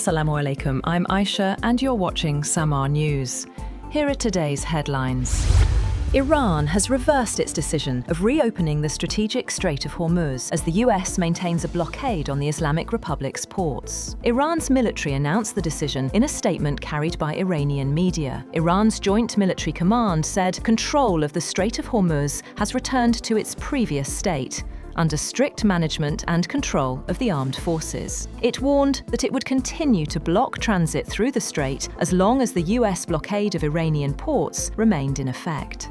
Assalamu alaikum, I'm Aisha and you're watching Samaa News. Here are today's headlines. Iran has reversed its decision of reopening the strategic Strait of Hormuz as the US maintains a blockade on the Islamic Republic's ports. Iran's military announced the decision in a statement carried by Iranian media. Iran's Joint Military Command said control of the Strait of Hormuz has returned to its previous state, under strict management and control of the armed forces. It warned that it would continue to block transit through the strait as long as the US blockade of Iranian ports remained in effect.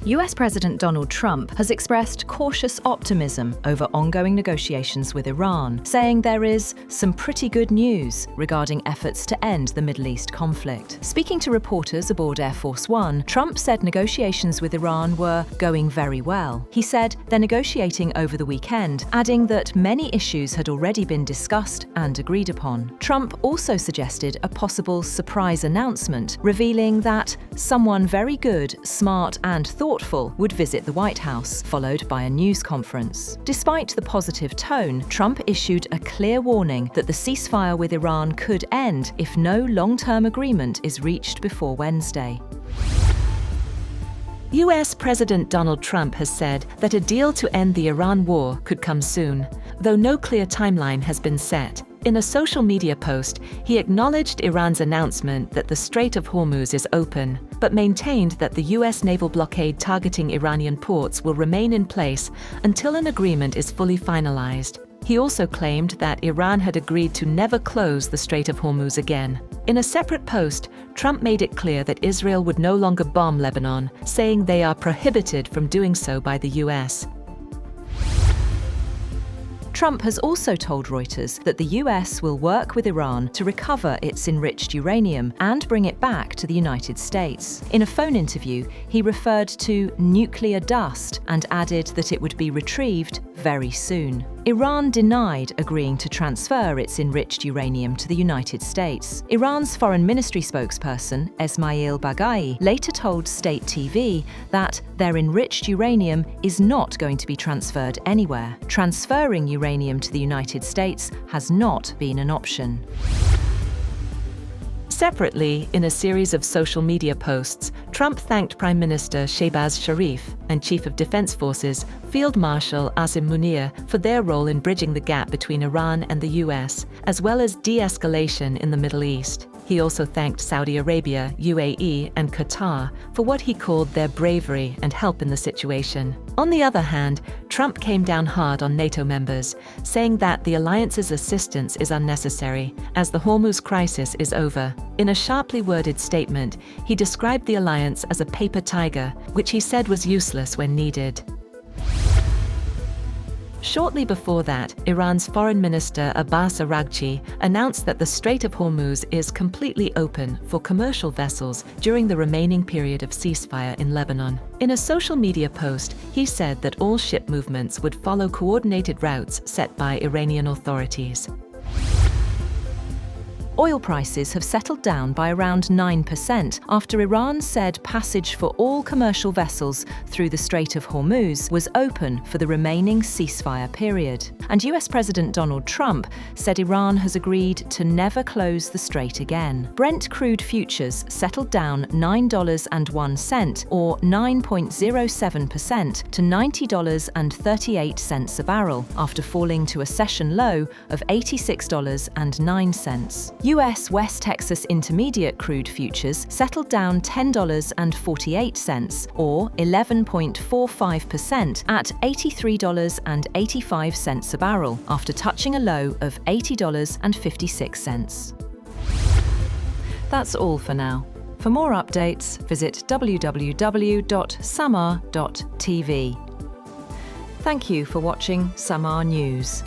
US President Donald Trump has expressed cautious optimism over ongoing negotiations with Iran, saying there is some pretty good news regarding efforts to end the Middle East conflict. Speaking to reporters aboard Air Force One, Trump said negotiations with Iran were going very well. He said they're negotiating over the weekend, adding that many issues had already been discussed and agreed upon. Trump also suggested a possible surprise announcement, revealing that someone very good, smart, and thoughtful would visit the White House, followed by a news conference. Despite the positive tone, Trump issued a clear warning that the ceasefire with Iran could end if no long-term agreement is reached before Wednesday. US President Donald Trump has said that a deal to end the Iran war could come soon, though no clear timeline has been set. In a social media post, he acknowledged Iran's announcement that the Strait of Hormuz is open, but maintained that the US naval blockade targeting Iranian ports will remain in place until an agreement is fully finalized. He also claimed that Iran had agreed to never close the Strait of Hormuz again. In a separate post, Trump made it clear that Israel would no longer bomb Lebanon, saying they are prohibited from doing so by the US. Trump has also told Reuters that the US will work with Iran to recover its enriched uranium and bring it back to the United States. In a phone interview, he referred to nuclear dust and added that it would be retrieved very soon. Iran denied agreeing to transfer its enriched uranium to the United States. Iran's foreign ministry spokesperson, Esmail Baghaei, later told state TV that their enriched uranium is not going to be transferred anywhere. Transferring uranium to the United States has not been an option. Separately, in a series of social media posts, Trump thanked Prime Minister Shehbaz Sharif and Chief of Defense Forces Field Marshal Asim Munir for their role in bridging the gap between Iran and the US, as well as de-escalation in the Middle East. He also thanked Saudi Arabia, UAE, and Qatar for what he called their bravery and help in the situation. On the other hand, Trump came down hard on NATO members, saying that the alliance's assistance is unnecessary, as the Hormuz crisis is over. In a sharply worded statement, he described the alliance as a paper tiger, which he said was useless when needed. Shortly before that, Iran's Foreign Minister Abbas Araghchi announced that the Strait of Hormuz is completely open for commercial vessels during the remaining period of ceasefire in Lebanon. In a social media post, he said that all ship movements would follow coordinated routes set by Iranian authorities. Oil prices have settled down by around 9% after Iran said passage for all commercial vessels through the Strait of Hormuz was open for the remaining ceasefire period. And US President Donald Trump said Iran has agreed to never close the strait again. Brent crude futures settled down $9.01 or 9.07% to $90.38 a barrel after falling to a session low of $86.09. US West Texas Intermediate crude futures settled down $10.48 or 11.45% at $83.85 a barrel after touching a low of $80.56. That's all for now. For more updates, visit www.samaa.tv. Thank you for watching Samaa News.